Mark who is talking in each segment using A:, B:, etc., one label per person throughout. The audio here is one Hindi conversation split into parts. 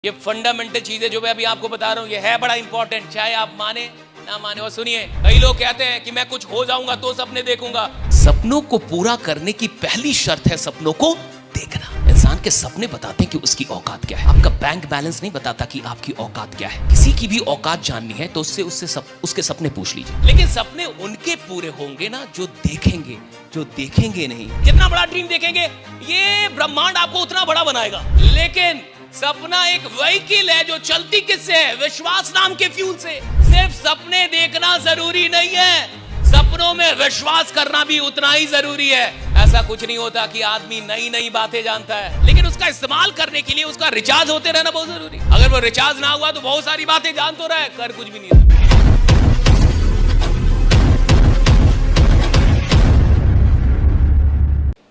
A: ये फंडामेंटल चीज है जो मैं अभी आपको बता रहा हूँ, ये है बड़ा इंपॉर्टेंट, चाहे आप माने ना माने। और सुनिए, कई लोग कहते हैं कि मैं कुछ हो जाऊंगा तो सपने देखूंगा। सपनों को पूरा करने की पहली शर्त है सपनों को देखना। इंसान के सपने बताते हैं कि उसकी औकात क्या है। आपका बैंक बैलेंस नहीं बताता कि आपकी औकात क्या है। किसी की भी औकात जाननी है तो उसके सपने पूछ लीजिए। लेकिन सपने उनके पूरे होंगे ना जो देखेंगे नहीं। जितना बड़ा ड्रीम देखेंगे ये ब्रह्मांड आपको उतना बड़ा बनाएगा। लेकिन सपना एक व्हीकल है जो चलती किससे है? विश्वास नाम के फ्यूल से। सिर्फ सपने देखना जरूरी नहीं है, सपनों में विश्वास करना भी उतना ही जरूरी है। ऐसा कुछ नहीं होता कि आदमी नई नई बातें जानता है, लेकिन उसका इस्तेमाल करने के लिए उसका रिचार्ज होते रहना बहुत जरूरी। अगर वो रिचार्ज ना हुआ तो बहुत सारी बातें जान तो रहा है, कर कुछ भी नहीं रहा।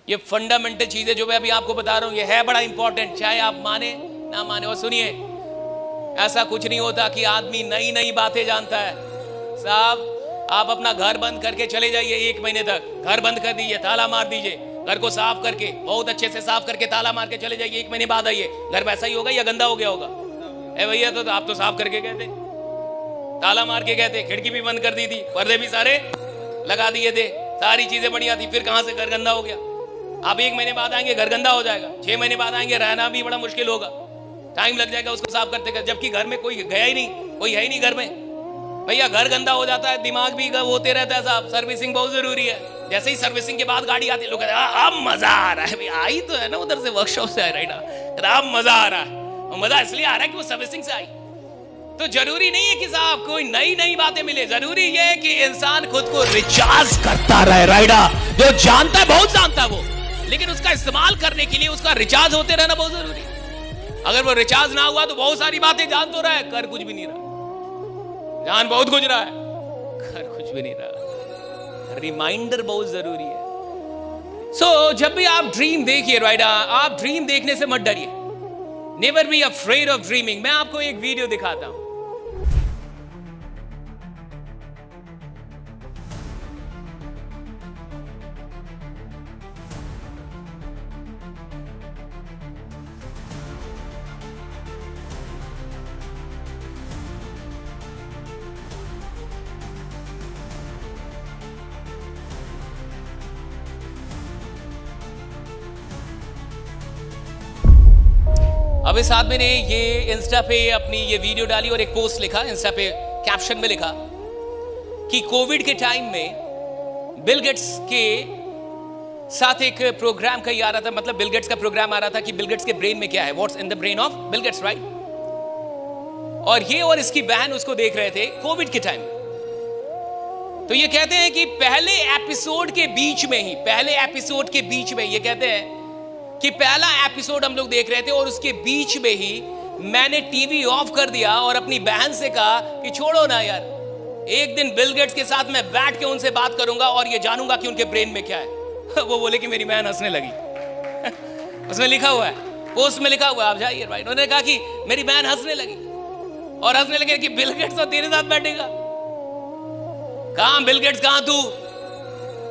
A: ये फंडामेंटल चीज है जो मैं अभी आपको बता रहा हूँ, ये है बड़ा इंपॉर्टेंट, चाहे आप माने ना माने। और सुनिए, ऐसा कुछ नहीं होता कि आदमी नई नई बातें जानता है। साहब, आप अपना घर बंद करके चले जाइए, 1 महीने तक घर बंद कर दीजिए, ताला मार दीजिए, घर को साफ करके बहुत अच्छे से साफ करके ताला मार के चले जाइए। 1 महीने बाद आइए, घर वैसा ही होगा या गंदा हो गया होगा? ए भैया, तो आप तो साफ करके गए थे, ताला मार के गए थे, खिड़की भी बंद कर दी थी, पर्दे भी सारे लगा दिए थे, सारी चीजें बढ़िया थी, फिर कहां से घर गंदा हो गया? आप 1 महीने बाद आएंगे, घर गंदा हो जाएगा। 6 महीने बाद आएंगे, रहना भी बड़ा मुश्किल होगा, टाइम लग जाएगा उसको साफ करते करते, जबकि घर में कोई गया ही नहीं, कोई है ही नहीं घर में। भैया, घर गंदा हो जाता है, दिमाग भी होते रहता है साहब। सर्विसिंग बहुत जरूरी है। जैसे ही सर्विसिंग के बाद गाड़ी आती है, लोग कहते हैं अब मजा आ रहा है। आई तो है ना उधर से, वर्कशॉप से, राइट ना, अब मजा आ रहा है। और मजा इसलिए आ रहा है कि वो सर्विसिंग से आई। तो जरूरी नहीं है कि साहब कोई नई नई बातें मिले, जरूरी ये है कि इंसान खुद को रिचार्ज करता रहे। राइडा जो जानता है, बहुत जानता है वो, लेकिन उसका इस्तेमाल करने के लिए उसका रिचार्ज होते रहना बहुत जरूरी है। अगर वो रिचार्ज ना हुआ तो बहुत सारी बातें जान तो रहा है, कर कुछ भी नहीं रहा। जान बहुत कुछ रहा है, कर कुछ भी नहीं रहा। रिमाइंडर बहुत जरूरी है। सो जब भी आप ड्रीम देखिए, राइट, आप ड्रीम देखने से मत डरिए। Never be afraid of dreaming. मैं आपको एक वीडियो दिखाता हूं। अब इस आदमी ने ये इंस्टा पे अपनी ये वीडियो डाली और एक पोस्ट लिखा, इंस्टा पे कैप्शन में लिखा कि कोविड के टाइम में बिल गेट्स के साथ एक प्रोग्राम कहीं आ रहा था, मतलब बिल गेट्स का प्रोग्राम आ रहा था कि बिल गेट्स के ब्रेन में क्या है, what's in the brain of Bill Gates, right. और ये और इसकी बहन उसको देख रहे थे कोविड के टाइम में। तो ये कहते हैं कि पहले एपिसोड के बीच में ये कहते हैं कि पहला एपिसोड हम लोग देख रहे थे और उसके बीच में ही मैंने टीवी ऑफ कर दिया और अपनी बहन से कहा कि छोड़ो ना यार, एक दिन बिल गेट्स के साथ मैं बैठ के उनसे बात करूंगा और ये जानूंगा कि उनके ब्रेन में क्या है। वो बोले कि मेरी बहन हंसने लगी। उसमें लिखा हुआ है, पोस्ट में लिखा हुआ है, आप जाइए, राइट। उन्होंने कहा कि मेरी बहन हंसने लगी और हंसने लगे कि बिल गेट्स तो तेरे साथ बैठेगा। कहां बिल गेट्स, कहां तू?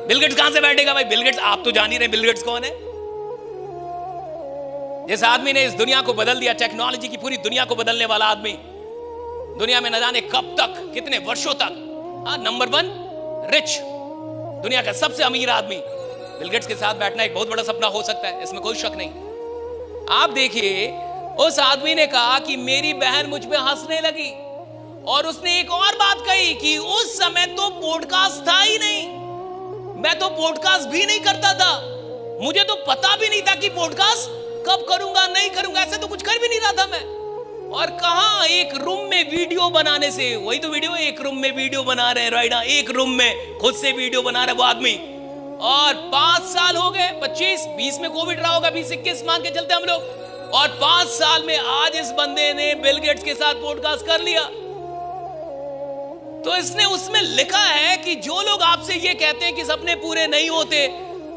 A: बिल गेट्स कहां से बैठेगा भाई? बिल गेट्स, आप तो जान ही रहे बिल गेट्स कौन है। जिस आदमी ने इस दुनिया को बदल दिया, टेक्नोलॉजी की पूरी दुनिया को बदलने वाला आदमी, दुनिया में न जाने कब तक, कितने वर्षों तक नंबर 1 रिच, दुनिया का सबसे अमीर आदमी, बिल गेट्स के साथ बैठना एक बहुत बड़ा सपना हो सकता है, इसमें कोई शक नहीं। आप देखिए, उस आदमी ने कहा कि मेरी बहन मुझ पे हंसने लगी और उसने एक और बात कही कि उस समय तो पॉडकास्ट था ही नहीं, मैं तो पॉडकास्ट भी नहीं करता था, मुझे तो पता भी नहीं था कि पॉडकास्ट कब करूंगा, नहीं करूंगा, ऐसे तो कुछ कर भी नहीं रहा था मैं। और कहां एक रूम में वीडियो बनाने से, वही तो वीडियो, एक रूम में वीडियो बना रहे हैं, राइट, एक रूम में खुद से वीडियो बना रहा है वो आदमी। और 5 साल हो गए, 25, 20 में कोविड रहा होगा, 20-21 मान के चलते हम लोग, और 5 साल में आज इस बंदे ने बिल गेट्स के साथ पॉडकास्ट कर लिया। तो इसने उसमें लिखा है कि जो लोग आपसे ये कहते हैं कि सपने पूरे नहीं होते,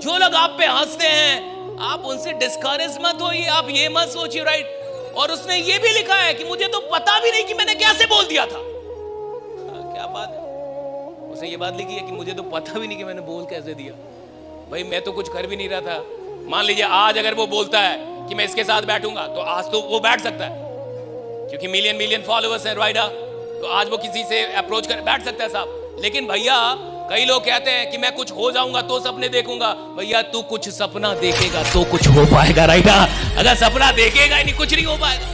A: जो लोग आप पे हंसते हैं, आप उनसे डिस्करेज मत होइए, आप ये मत सोचिए, राइट। और उसने ये भी लिखा है कि मुझे तो पता भी नहीं कि मैंने कैसे बोल दिया था। क्या बात है, उसने ये बात लिखी है कि मुझे तो पता भी नहीं कि मैंने बोल कैसे दिया। भाई, मैं तो कुछ कर भी नहीं रहा था। मान लीजिए आज अगर वो बोलता है कि मैं इसके साथ बैठूंगा, तो आज तो वो बैठ सकता है, क्योंकि मिलियन फॉलोअर्स हैं राइडा, तो आज वो किसी से अप्रोच कर बैठ सकता है साहब। लेकिन भैया कई लोग कहते हैं कि मैं कुछ हो जाऊंगा तो सपने देखूंगा। भैया तू कुछ सपना देखेगा तो कुछ हो पाएगा राइडा, अगर सपना देखेगा ही नहीं कुछ नहीं हो पाएगा।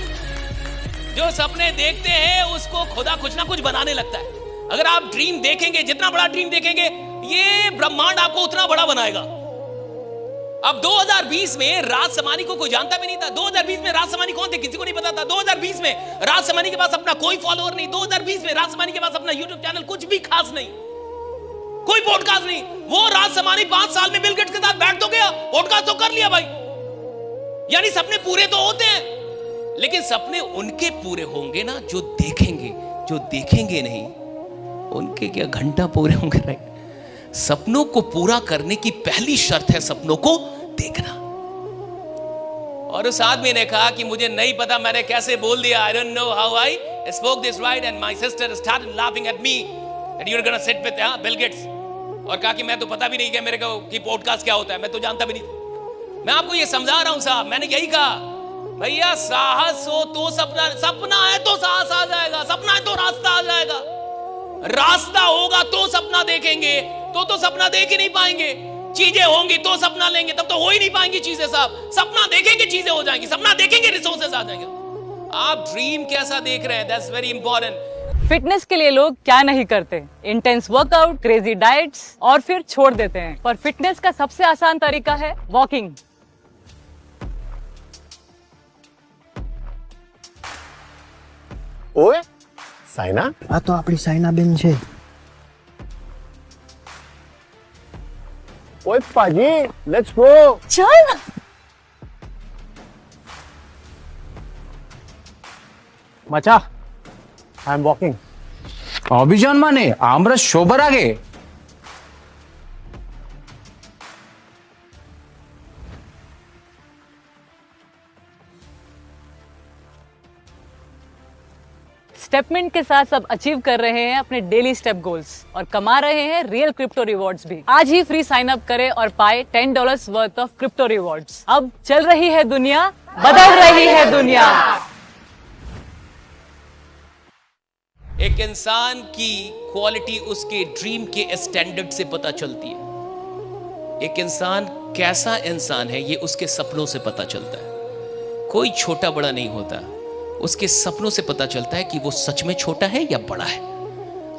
A: जो सपने देखते हैं उसको खुदा कुछ ना कुछ बनाने लगता है। अगर आप ड्रीम देखेंगे, जितना बड़ा ड्रीम देखेंगे, ये ब्रह्मांड आपको उतना बड़ा बनाएगा। अब 2020 में राज समानी को कोई जानता भी नहीं था। 2020 में राज समानी कौन थे किसी को नहीं पता था। 2020 में राज समानी के पास अपना कोई फॉलोअर नहीं। 2020 में राज समानी के पास अपना यूट्यूब चैनल कुछ भी खास नहीं, कोई पॉडकास्ट नहीं। वो राज समानी 5 साल में बिल गेट्स के साथ बैठ तो गया, पॉडकास्ट तो कर लिया भाई। यानी सपने पूरे तो होते हैं, लेकिन सपने उनके पूरे होंगे ना जो देखेंगे। जो देखेंगे नहीं उनके क्या घंटा पूरे होंगे राइट। सपनों को पूरा करने की पहली शर्त है सपनों को देखना। और उस आदमी ने कहा कि मुझे नहीं पता मैंने कैसे बोल दिया, I don't know how I spoke this right and my sister started laughing at me that you are gonna sit with Bill Gates. और कहा कि मैं तो पता भी नहीं कि मेरे को कि पॉडकास्ट क्या होता है, मैं तो जानता भी नहीं। मैं आपको ये समझा रहा हूं साहब, मैंने यही कहा भैया साहस हो तो सपना है तो साहस आ जाएगा, सपना है तो रास्ता आ जाएगा। रास्ता होगा तो सपना देखेंगे, तो सपना देख ही नहीं पाएंगे। चीजें होंगी तो सपना लेंगे, तब तो हो ही नहीं पाएंगी चीजें साहब। सपना देखेंगे चीजें हो जाएंगी, सपना देखेंगे रिसोर्सेस आ जाएंगे। आप ड्रीम कैसा देख रहे हैं, दैट्स वेरी इंपॉर्टेंट।
B: फिटनेस के लिए लोग क्या नहीं करते, इंटेंस वर्कआउट, क्रेजी डाइट्स और फिर छोड़ देते हैं। पर फिटनेस का सबसे आसान तरीका है वॉकिंग।
C: ओए साइना,
D: આ તો આપણી સાયનાબેન છે।
C: ओए पाजी, लेट्स गो।
B: चल
C: मचा, आई एम वॉकिंग।
D: অভিযান মানে আমরা সবার আগে।
B: स्टेपमेंट के साथ सब अचीव कर रहे हैं अपने डेली स्टेप गोल्स और कमा रहे हैं रियल क्रिप्टो रिवॉर्ड्स भी। आज ही फ्री साइन अप करें और पाए $10 वर्थ ऑफ क्रिप्टो रिवॉर्ड्स। अब चल रही है दुनिया, बदल रही है दुनिया।
A: एक इंसान की क्वालिटी उसके ड्रीम के स्टैंडर्ड से पता चलती है। एक इंसान कैसा इंसान है ये उसके सपनों से पता चलता है। कोई छोटा बड़ा नहीं होता, उसके सपनों से पता चलता है कि वो सच में छोटा है या बड़ा है।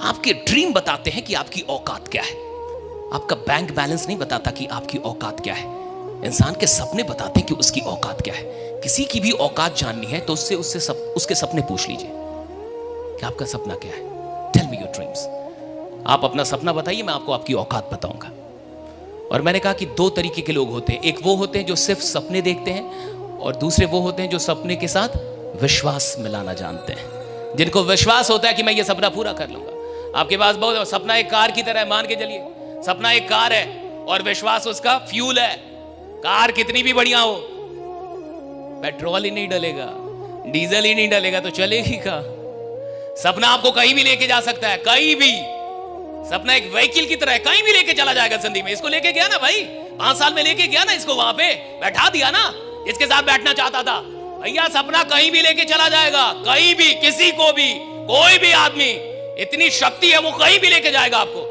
A: आपके ड्रीम बताते हैं कि आपकी औकात क्या है। आपका बैंक बैलेंस नहीं बताता कि आपकी औकात क्या है। इंसान के सपने बताते हैं कि उसकी औकात क्या है। किसी की भी औकात जाननी है तो उससे उसके सपने पूछ लीजिए कि आपका सपना क्या है। Tell me your dreams. आप अपना सपना बताइए, मैं आपको आपकी औकात बताऊंगा। और मैंने कहा कि 2 तरीके के लोग होते हैं। एक वो होते हैं जो सिर्फ सपने देखते हैं, और दूसरे वो होते हैं जो सपने के साथ विश्वास मिलाना जानते हैं, जिनको विश्वास होता है कि मैं ये सपना पूरा कर लूंगा। आपके पास बहुत सपना एक कार की तरह है, मान के चलिए सपना एक कार है और विश्वास उसका फ्यूल है। कार कितनी भी बढ़िया हो, पेट्रोल ही नहीं डलेगा, डीजल ही नहीं डलेगा तो चलेगी का। सपना आपको कहीं भी लेके जा सकता है, कहीं भी। सपना एक व्हीकल की तरह है, कहीं भी लेके चला जाएगा जिंदगी में। इसको लेके गया ना भाई, 5 साल में लेके गया ना इसको, वहां पे बैठा दिया ना इसके साथ बैठना चाहता था। भैया सपना कहीं भी लेके चला जाएगा, कहीं भी, किसी को भी, कोई भी आदमी, इतनी शक्ति है वो कहीं भी लेके जाएगा आपको।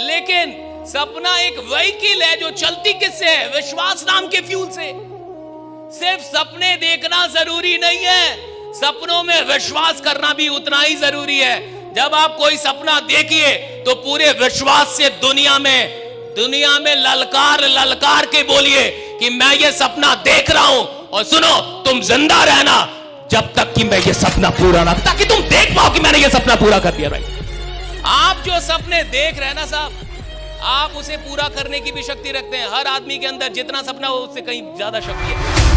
A: लेकिन सपना एक व्हीकल है जो चलती किससे है? विश्वास नाम के फ्यूल से। सिर्फ सपने देखना जरूरी नहीं है, सपनों में विश्वास करना भी उतना ही जरूरी है। जब आप कोई सपना देखिए तो पूरे विश्वास से दुनिया में ललकार के बोलिए कि मैं ये सपना देख रहा हूं। और सुनो, तुम जिंदा रहना जब तक कि मैं ये सपना पूरा ना, ताकि तुम देख पाओ कि मैंने ये सपना पूरा कर दिया। भाई आप जो सपने देख रहे हैं ना साहब, आप उसे पूरा करने की भी शक्ति रखते हैं। हर आदमी के अंदर जितना सपना हो उससे कहीं ज्यादा शक्ति है।